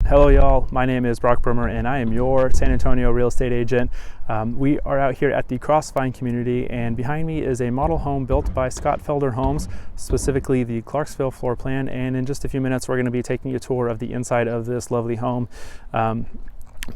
Hello y'all, my name is Brock Bremmer and I am your San Antonio real estate agent. We are out here at the Crossvine community, and behind me is a model home built by Scott Felder Homes, specifically the Clarksville floor plan, and in just a few minutes we're going to be taking a tour of the inside of this lovely home.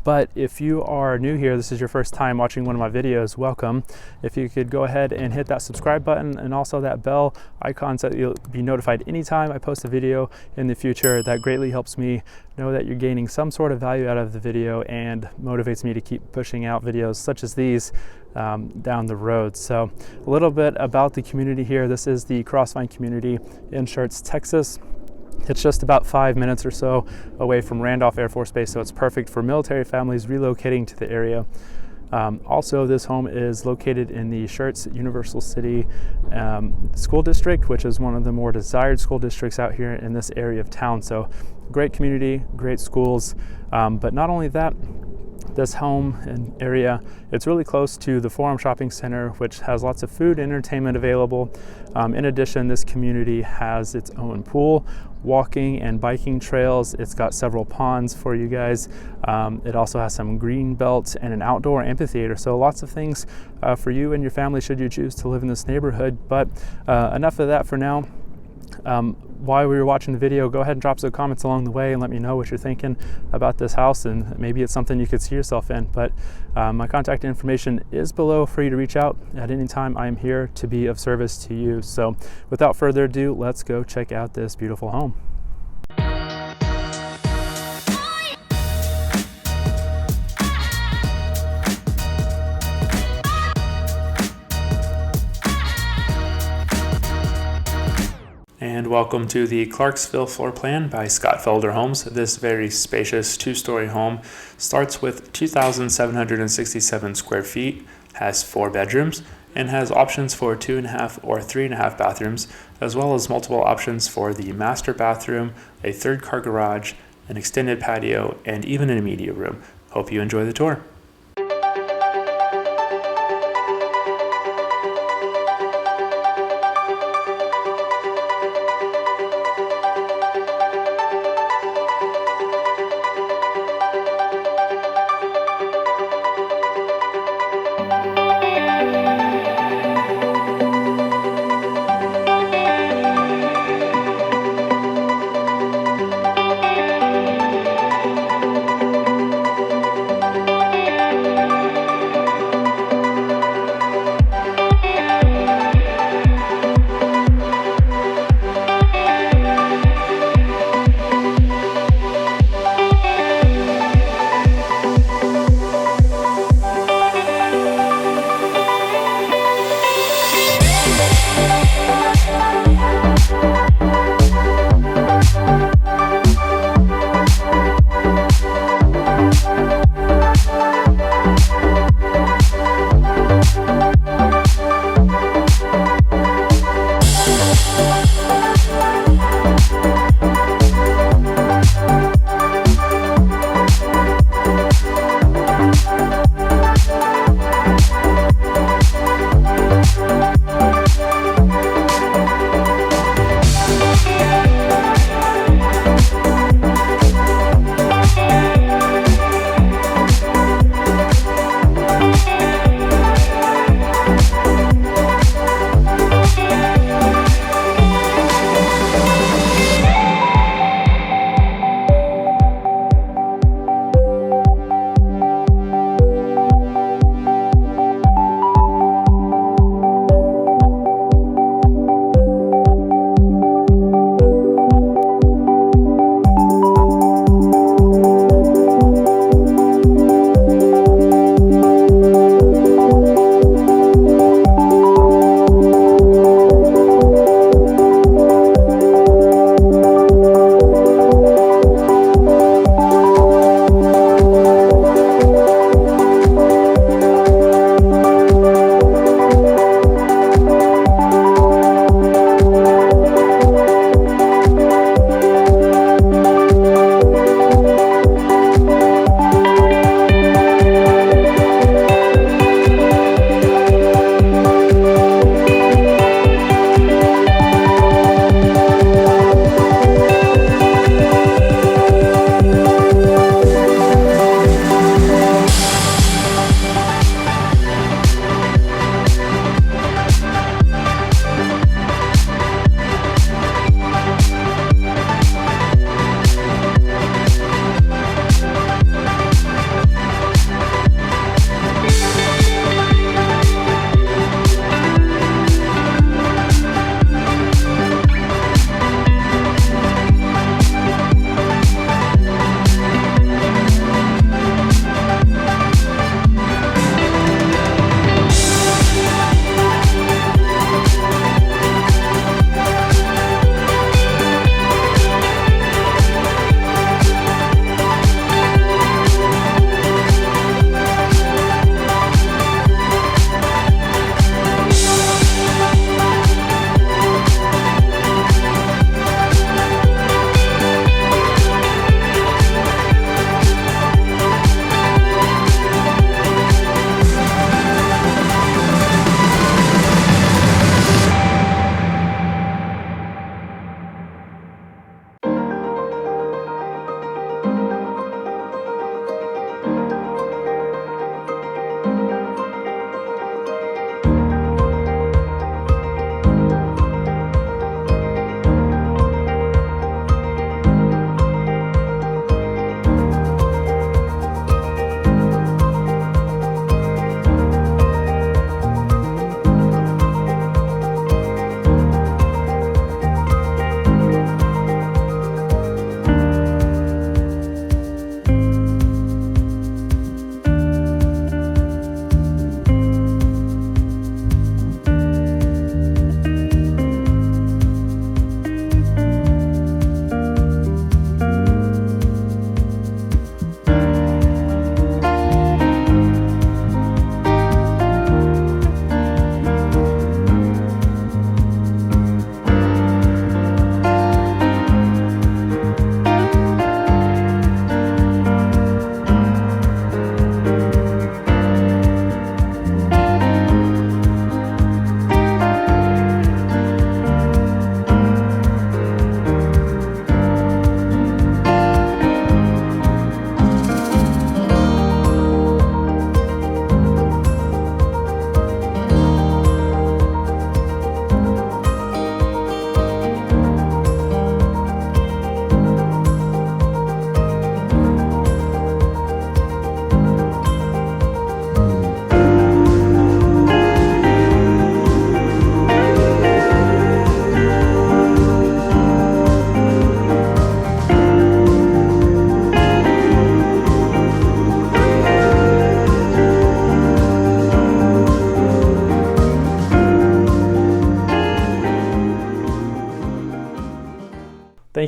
But if you are new here, this is your first time watching one of my videos, welcome. If you could go ahead and hit that subscribe button and also that bell icon so that you'll be notified anytime I post a video in the future. That greatly helps me know that you're gaining some sort of value out of the video and motivates me to keep pushing out videos such as these down the road. So a little bit about the community here. This is the Crossvine community in Schertz, Texas. It's just about 5 minutes or so away from Randolph Air Force Base, so it's perfect for military families relocating to the area. Also, this home is located in the Schertz Universal City School District, which is one of the more desired school districts out here in this area of town. So great community, great schools, but not only that, this home and area, it's really close to the Forum Shopping Center, which has lots of food and entertainment available. In addition, this community has its own pool, walking and biking trails. It's got several ponds for you guys. It also has some green belts and an outdoor amphitheater. So lots of things for you and your family should you choose to live in this neighborhood. But enough of that for now. While we were watching the video, go ahead and drop some comments along the way and let me know what you're thinking about this house, and maybe it's something you could see yourself in. But my contact information is below for you to reach out at any time. I am here to be of service to you. So without further ado, let's go check out this beautiful home. And welcome to the Clarkesville floor plan by Scott Felder Homes. This very spacious two-story home starts with 2,767 square feet, has 4 bedrooms, and has options for 2.5 or 3.5 bathrooms, as well as multiple options for the master bathroom, a 3rd-car garage, an extended patio, and even an immediate room. Hope you enjoy the tour.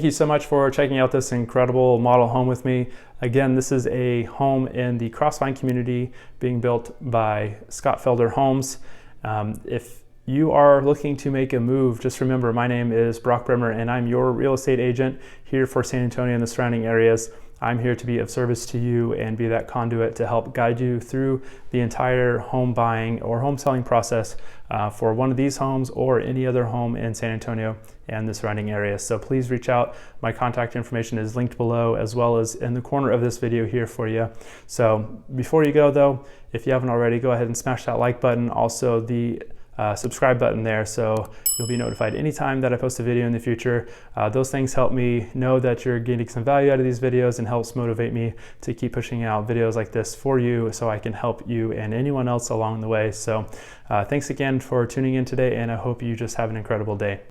Thank you so much for checking out this incredible model home with me. Again, this is a home in the Crossvine community being built by Scott Felder Homes. If you are looking to make a move, just remember my name is Brock Bremmer and I'm your real estate agent here for San Antonio and the surrounding areas. I'm here to be of service to you and be that conduit to help guide you through the entire home buying or home selling process for one of these homes or any other home in San Antonio and the surrounding areas. So please reach out. My contact information is linked below as well as in the corner of this video here for you. So before you go though, if you haven't already, go ahead and smash that like button. Also the subscribe button there, so you'll be notified anytime that I post a video in the future. Those things help me know that you're getting some value out of these videos and helps motivate me to keep pushing out videos like this for you so I can help you and anyone else along the way. So thanks again for tuning in today, and I hope you just have an incredible day.